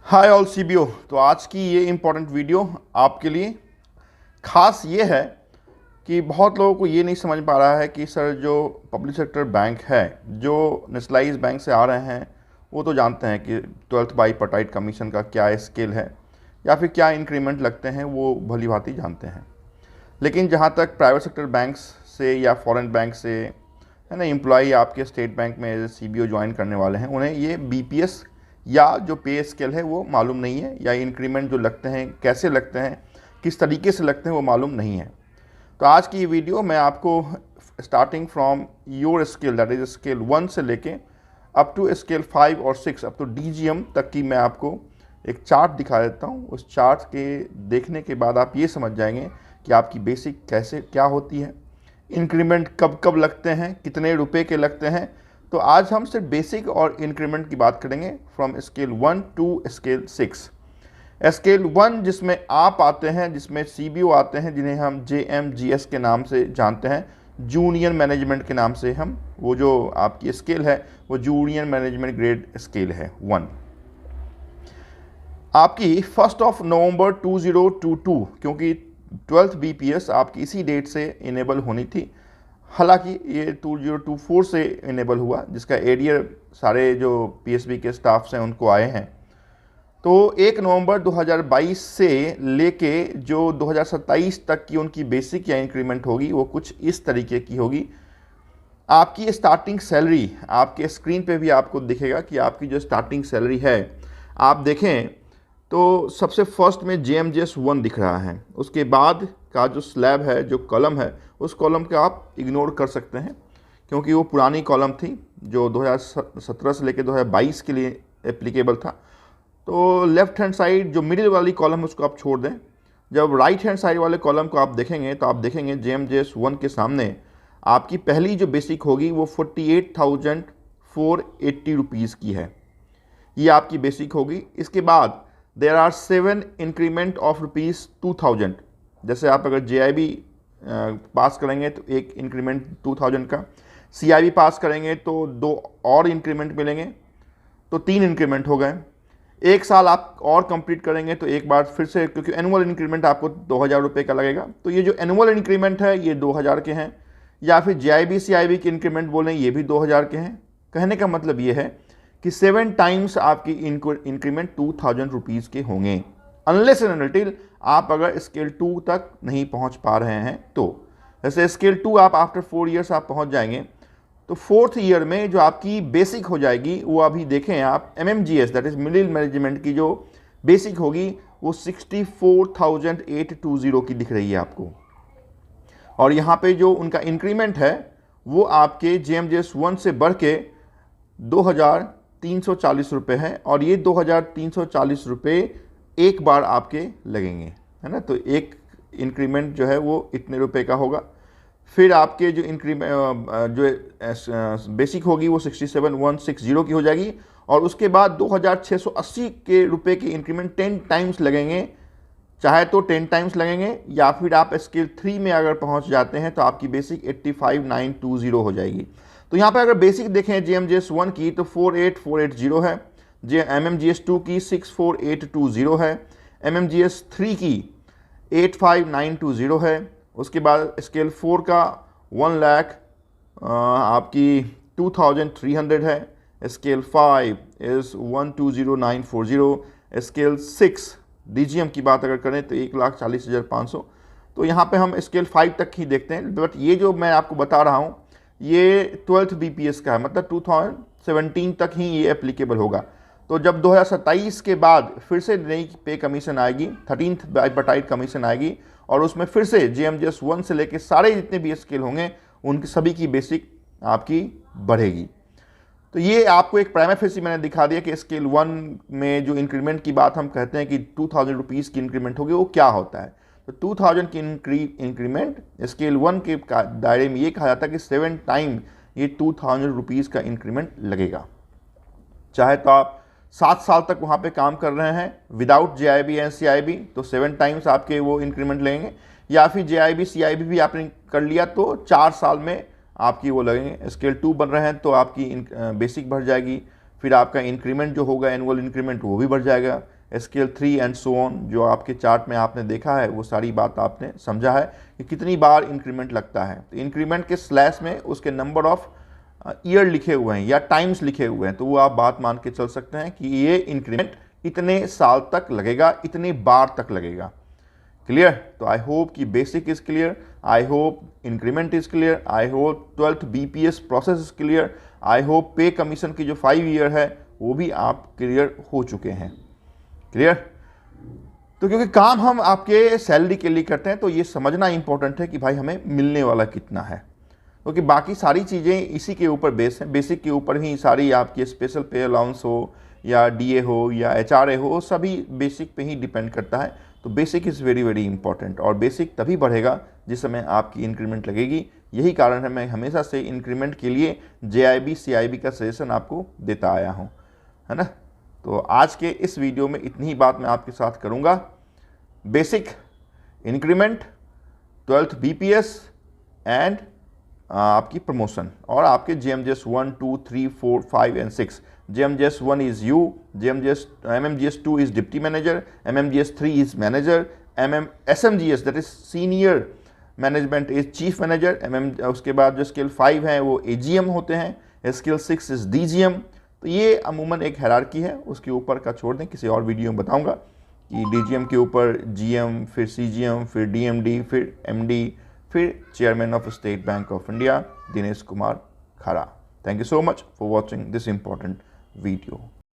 Hi all CBO. तो आज की ये इम्पोर्टेंट वीडियो आपके लिए खास ये है कि बहुत लोगों को ये नहीं समझ पा रहा है कि सर जो पब्लिक सेक्टर बैंक है जो नेशनलाइज बैंक से आ रहे हैं वो तो जानते हैं कि 12th बाईपर्टाइट कमीशन का क्या स्केल है या फिर क्या इंक्रीमेंट लगते हैं, वो भली भांति जानते हैं। लेकिन जहाँ तक प्राइवेट सेक्टर बैंक्स से या फॉरेन बैंक से है ना, एम्प्लॉई आपके स्टेट बैंक में एज ए सीबीओ ज्वाइन करने वाले हैं, उन्हें ये बीपीएस या जो पे स्केल है वो मालूम नहीं है, या इंक्रीमेंट जो लगते हैं कैसे लगते हैं, किस तरीके से लगते हैं, वो मालूम नहीं है। तो आज की ये वीडियो मैं आपको starting from your scale, that is scale 1 से लेके अप टू स्केल 5 और 6 अप टू डीजीएम तक की मैं आपको एक चार्ट दिखा देता हूँ। उस चार्ट के देखने के बाद आप ये समझ जाएंगे कि आपकी बेसिक कैसे क्या होती है, इंक्रीमेंट कब कब लगते हैं, कितने रुपए के लगते हैं। तो आज हम सिर्फ बेसिक और इंक्रीमेंट की बात करेंगे from scale 1 to scale 6। Scale 1 जिसमें आप आते हैं, जिसमें सीबीओ आते हैं, जिन्हें हम जेएमजीएस के नाम से जानते हैं, जूनियर मैनेजमेंट के नाम से हम, वो जो आपकी स्केल है वो जूनियर मैनेजमेंट ग्रेड स्केल है 1। आपकी 1 नवंबर 2022, क्योंकि 12th बीपीएस आपकी इसी डेट से इनेबल होनी थी, हालांकि ये 2024 से इनेबल हुआ, जिसका एरियर सारे जो पीएसबी के स्टाफ्स हैं उनको आए हैं। तो 1 नवंबर 2022 से लेके जो 2027 तक की उनकी बेसिक या इंक्रीमेंट होगी वो कुछ इस तरीके की होगी। आपकी स्टार्टिंग सैलरी आपके स्क्रीन पे भी आपको दिखेगा कि आपकी जो स्टार्टिंग सैलरी है, आप देखें तो सबसे फर्स्ट में जेएमजीएस 1 दिख रहा है। उसके बाद का जो स्लैब है, जो कॉलम है, उस कॉलम का आप इग्नोर कर सकते हैं क्योंकि वो पुरानी कॉलम थी जो 2017 से लेकर 2022 के लिए एप्लीकेबल था। तो लेफ्ट हैंड साइड जो मिडिल वाली कॉलम है उसको आप छोड़ दें। जब राइट हैंड साइड वाले कॉलम को आप देखेंगे तो आप देखेंगे जेएमजीएस 1 के सामने आपकी पहली जो बेसिक होगी वो 48,480 रुपीज़ की है, ये आपकी बेसिक होगी। इसके बाद देर आर 7 इंक्रीमेंट ऑफ ₹2,000। जैसे आप अगर जेआईबी पास करेंगे तो एक इंक्रीमेंट 2000 का, सीआईबी पास करेंगे तो 2 और इंक्रीमेंट मिलेंगे, तो 3 इंक्रीमेंट हो गए। एक साल आप और कंप्लीट करेंगे तो एक बार फिर से, क्योंकि एनुअल इंक्रीमेंट आपको 2000 रुपये का लगेगा, तो ये जो एनुअल इंक्रीमेंट है ये 2000 के हैं, या फिर जेआईबी सीआईबी के इंक्रीमेंट बोलें ये भी 2000 के हैं। कहने का मतलब ये है कि 7 टाइम्स आपकी इंक्रीमेंट 2000 रुपीज़ के होंगे, अनलेस एंड अनटिल आप अगर स्केल 2 तक नहीं पहुंच पा रहे हैं। तो जैसे स्केल 2 आप आफ्टर 4 ईयर्स आप पहुंच जाएंगे, तो 4th ईयर में जो आपकी बेसिक हो जाएगी वो अभी देखें आप एमएमजीएस, दैट इज मिडिल मैनेजमेंट की जो बेसिक होगी वो 64,820 की दिख रही है आपको। और यहाँ पे जो उनका इंक्रीमेंट है वो आपके जेएमजीएस 1 से बढ़ के 2,340 रुपये है, और ये 2,340 रुपये एक बार आपके लगेंगे, है ना। तो एक इंक्रीमेंट जो है वो इतने रुपए का होगा। फिर आपके जो जो बेसिक होगी वो 67,160 की हो जाएगी, और उसके बाद 2,680 के रुपए की इंक्रीमेंट 10 टाइम्स लगेंगे। चाहे तो 10 टाइम्स लगेंगे, या फिर आप स्केल 3 में अगर पहुंच जाते हैं तो आपकी बेसिक 85,920 हो जाएगी। तो यहाँ पर अगर बेसिक देखें जेएमजीएस 1 की तो 48,480 है, एमएमजीएस 2 की 64,820 है, एमएमजीएस 3 की 85,920 है। उसके बाद स्केल 4 का 1 लाख आपकी 2,300 है, स्केल 5 इज़ 1,20,940, स्केल 6 डीजीएम की बात अगर करें तो 1,40,500। तो यहाँ पे हम स्केल 5 तक ही देखते हैं, बट ये जो मैं आपको बता रहा हूँ ये 12th बीपीएस का है, मतलब 2017 तक ही ये एप्लीकेबल होगा। तो जब 2027 के बाद फिर से नई पे कमीशन आएगी, 13th बाईपर्टाइट कमीशन आएगी, और उसमें फिर से जेएमजीएस 1 से लेके सारे जितने भी स्केल होंगे उनकी सभी की बेसिक आपकी बढ़ेगी। तो ये आपको एक प्राइमा फेसी मैंने दिखा दिया कि स्केल 1 में जो इंक्रीमेंट की बात हम कहते हैं कि 2000 रुपीज़ की इंक्रीमेंट होगी, वो क्या होता है। तो 2000 की इंक्रीमेंट स्केल 1 के दायरे में ये कहा जाता है कि 7 टाइम ये 2000 रुपीज़ का इंक्रीमेंट लगेगा। चाहे तो आप 7 साल तक वहाँ पे काम कर रहे हैं विदाउट जेआईबी एंड सीआईबी, तो 7 टाइम्स आपके वो इंक्रीमेंट लगेंगे, या फिर जेआईबी सीआईबी भी आपने कर लिया तो 4 साल में आपकी वो लगेंगे। स्केल 2 बन रहे हैं तो आपकी बेसिक बढ़ जाएगी, फिर आपका इंक्रीमेंट जो होगा एनुअल इंक्रीमेंट वो भी बढ़ जाएगा। स्केल 3 एंड सो ऑन, जो आपके चार्ट में आपने देखा है वो सारी बात आपने समझा है कि कितनी बार इंक्रीमेंट लगता है। तो इंक्रीमेंट के स्लैश में उसके नंबर ऑफ ईयर लिखे हुए हैं या टाइम्स लिखे हुए हैं, तो वो आप बात मान के चल सकते हैं कि ये इंक्रीमेंट इतने साल तक लगेगा, इतनी बार तक लगेगा। क्लियर? तो आई होप कि basic is clear, I hope increment is clear, I hope 12th BPS process is clear, I hope पे कमीशन की जो 5 ईयर है वो भी आप क्लियर हो चुके हैं। क्लियर? तो क्योंकि काम हम आपके सैलरी के लिए करते हैं तो ये समझना इंपॉर्टेंट है कि भाई हमें मिलने वाला कितना है, क्योंकि बाकी सारी चीज़ें इसी के ऊपर बेस हैं, बेसिक के ऊपर ही सारी आपकी स्पेशल पे अलाउंस हो या DA हो या HRA हो, सभी बेसिक पे ही डिपेंड करता है। तो basic is very very important, और बेसिक तभी बढ़ेगा जिस समय आपकी इंक्रीमेंट लगेगी। यही कारण है मैं हमेशा से इंक्रीमेंट के लिए JIB CIB का सजेशन आपको देता आया हूँ, है ना। तो आज के इस वीडियो में इतनी ही बात मैं आपके साथ करूँगा। Basic, increment, 12th BPS and आपकी प्रमोशन, और आपके JMGS 1, 2, 3, 4, 5 and 6। JMGS 1 is you, MMGS 2 is deputy manager, MMGS 3 is manager, SMGS that is senior management is chief manager, उसके बाद जो स्केल 5 हैं वो AGM होते हैं, स्केल 6 इज DGM। तो ये अमूमन एक हायरार्की है, उसके ऊपर का छोड़ दें, किसी और वीडियो में बताऊंगा कि DGM के ऊपर GM, फिर CGM, फिर DMD, फिर MD, फिर chairman of State Bank of India Dinesh Kumar Khara. Thank you so much for watching this important video.